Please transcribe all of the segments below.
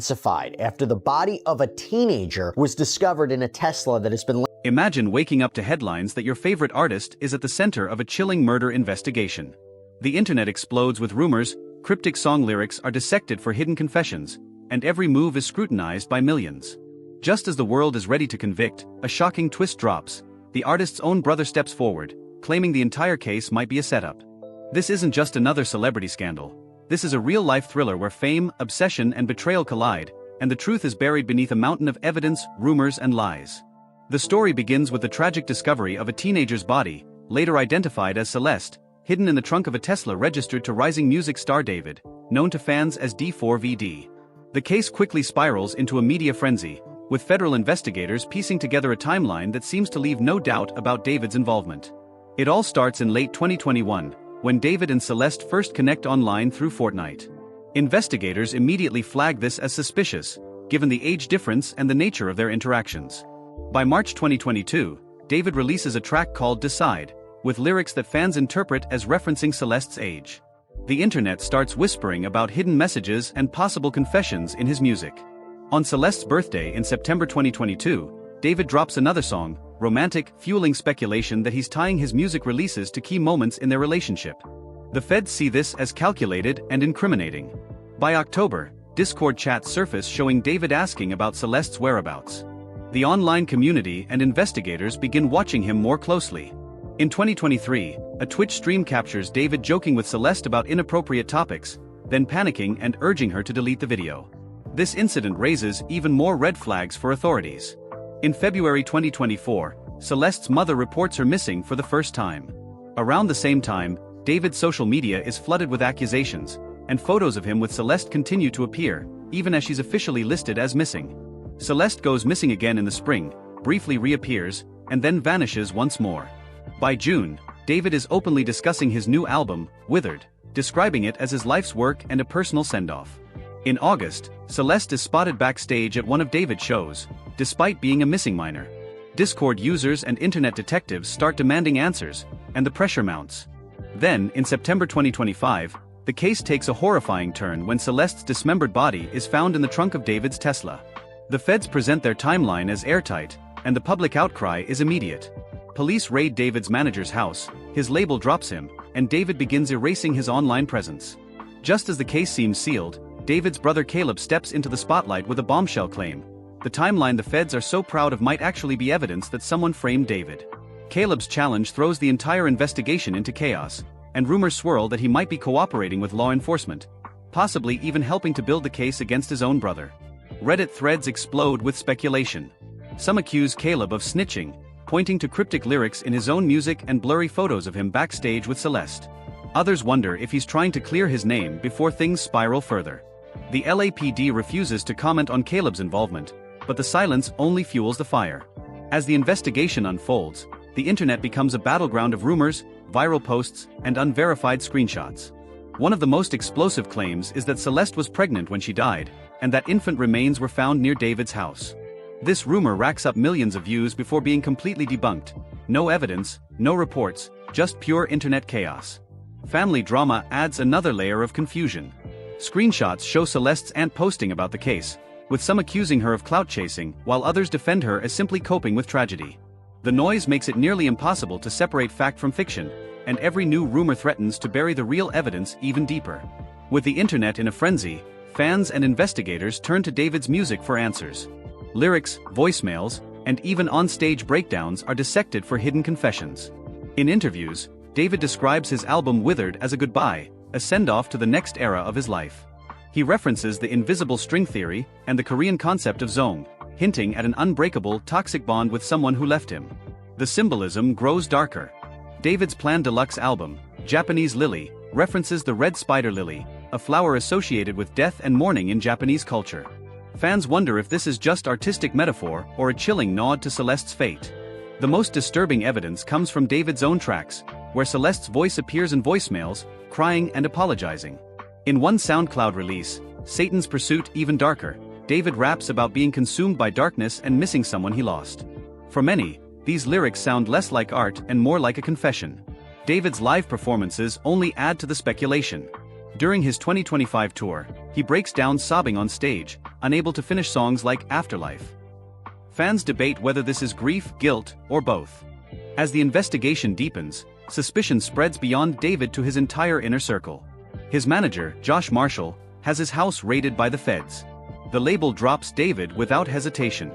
intensified after the body of a teenager was discovered in a Tesla that has been... Imagine waking up to headlines that your favorite artist is at the center of a chilling murder investigation. The internet explodes with rumors, cryptic song lyrics are dissected for hidden confessions, and every move is scrutinized by millions. Just as the world is ready to convict, a shocking twist drops. The artist's own brother steps forward, claiming the entire case might be a setup. This isn't just another celebrity scandal. This is a real-life thriller where fame, obsession, and betrayal collide, and the truth is buried beneath a mountain of evidence, rumors, and lies. The story begins with the tragic discovery of a teenager's body, later identified as Celeste, hidden in the trunk of a Tesla registered to rising music star David, known to fans as D4vd. The case quickly spirals into a media frenzy, with federal investigators piecing together a timeline that seems to leave no doubt about David's involvement. It all starts in late 2021, when David and Celeste first connect online through Fortnite. Investigators immediately flag this as suspicious, given the age difference and the nature of their interactions. By March 2022, David releases a track called Decide, with lyrics that fans interpret as referencing Celeste's age. The internet starts whispering about hidden messages and possible confessions in his music. On Celeste's birthday in September 2022, David drops another song, Romantic, fueling speculation that he's tying his music releases to key moments in their relationship. The feds see this as calculated and incriminating. By October, Discord chats surface showing David asking about Celeste's whereabouts. The online community and investigators begin watching him more closely. In 2023, a Twitch stream captures David joking with Celeste about inappropriate topics, then panicking and urging her to delete the video. This incident raises even more red flags for authorities. In February 2024, Celeste's mother reports her missing for the first time. Around the same time, David's social media is flooded with accusations, and photos of him with Celeste continue to appear, even as she's officially listed as missing. Celeste goes missing again in the spring, briefly reappears, and then vanishes once more. By June, David is openly discussing his new album, Withered, describing it as his life's work and a personal send-off. In August, Celeste is spotted backstage at one of David's shows, despite being a missing minor. Discord users and internet detectives start demanding answers, and the pressure mounts. Then, in September 2025, the case takes a horrifying turn when Celeste's dismembered body is found in the trunk of David's Tesla. The feds present their timeline as airtight, and the public outcry is immediate. Police raid David's manager's house, his label drops him, and David begins erasing his online presence. Just as the case seems sealed, David's brother Caleb steps into the spotlight with a bombshell claim. The timeline the feds are so proud of might actually be evidence that someone framed David. Caleb's challenge throws the entire investigation into chaos, and rumors swirl that he might be cooperating with law enforcement, possibly even helping to build the case against his own brother. Reddit threads explode with speculation. Some accuse Caleb of snitching, pointing to cryptic lyrics in his own music and blurry photos of him backstage with Celeste. Others wonder if he's trying to clear his name before things spiral further. The LAPD refuses to comment on Caleb's involvement, but the silence only fuels the fire. As the investigation unfolds, the internet becomes a battleground of rumors, viral posts, and unverified screenshots. One of the most explosive claims is that Celeste was pregnant when she died, and that infant remains were found near David's house. This rumor racks up millions of views before being completely debunked. No evidence, no reports, just pure internet chaos. Family drama adds another layer of confusion. Screenshots show Celeste's aunt posting about the case, with some accusing her of clout chasing, while others defend her as simply coping with tragedy. The noise makes it nearly impossible to separate fact from fiction, and every new rumor threatens to bury the real evidence even deeper. With the internet in a frenzy, fans and investigators turn to David's music for answers. Lyrics, voicemails, and even on-stage breakdowns are dissected for hidden confessions. In interviews, David describes his album Withered as a goodbye, a send-off to the next era of his life. He references the invisible string theory and the Korean concept of zong, hinting at an unbreakable, toxic bond with someone who left him. The symbolism grows darker. David's planned deluxe album, Japanese Lily, references the red spider lily, a flower associated with death and mourning in Japanese culture. Fans wonder if this is just artistic metaphor or a chilling nod to Celeste's fate. The most disturbing evidence comes from David's own tracks, where Celeste's voice appears in voicemails, crying and apologizing. In one SoundCloud release, Satan's Pursuit Even Darker, David raps about being consumed by darkness and missing someone he lost. For many, these lyrics sound less like art and more like a confession. David's live performances only add to the speculation. During his 2025 tour, he breaks down sobbing on stage, unable to finish songs like Afterlife. Fans debate whether this is grief, guilt, or both. As the investigation deepens, suspicion spreads beyond David to his entire inner circle. His manager, Josh Marshall, has his house raided by the feds. The label drops David without hesitation.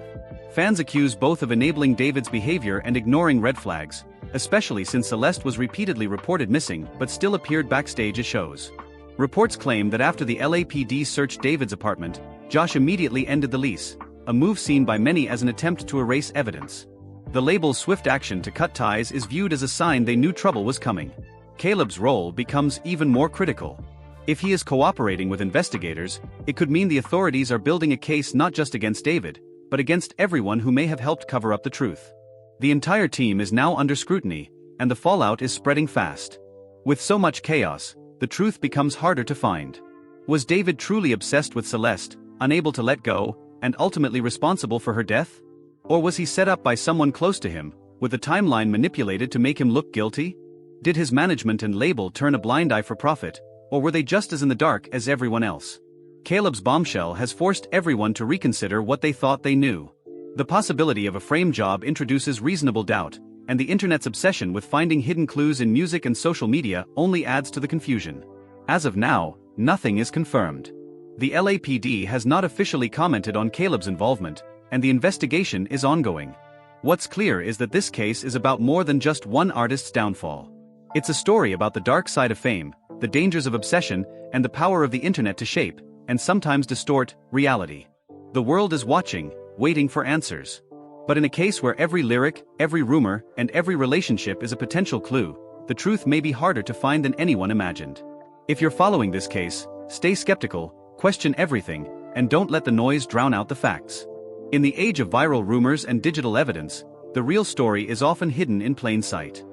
Fans accuse both of enabling David's behavior and ignoring red flags, especially since Celeste was repeatedly reported missing but still appeared backstage at shows. Reports claim that after the LAPD searched David's apartment, Josh immediately ended the lease, a move seen by many as an attempt to erase evidence. The label's swift action to cut ties is viewed as a sign they knew trouble was coming. Caleb's role becomes even more critical. If he is cooperating with investigators, it could mean the authorities are building a case not just against David, but against everyone who may have helped cover up the truth. The entire team is now under scrutiny, and the fallout is spreading fast. With so much chaos, the truth becomes harder to find. Was David truly obsessed with Celeste, unable to let go, and ultimately responsible for her death? Or was he set up by someone close to him, with the timeline manipulated to make him look guilty? Did his management and label turn a blind eye for profit, or were they just as in the dark as everyone else? Caleb's bombshell has forced everyone to reconsider what they thought they knew. The possibility of a frame job introduces reasonable doubt, and the internet's obsession with finding hidden clues in music and social media only adds to the confusion. As of now, nothing is confirmed. The LAPD has not officially commented on Caleb's involvement, and the investigation is ongoing. What's clear is that this case is about more than just one artist's downfall. It's a story about the dark side of fame, the dangers of obsession, and the power of the internet to shape, and sometimes distort, reality. The world is watching, waiting for answers. But in a case where every lyric, every rumor, and every relationship is a potential clue, the truth may be harder to find than anyone imagined. If you're following this case, stay skeptical, question everything, and don't let the noise drown out the facts. In the age of viral rumors and digital evidence, the real story is often hidden in plain sight.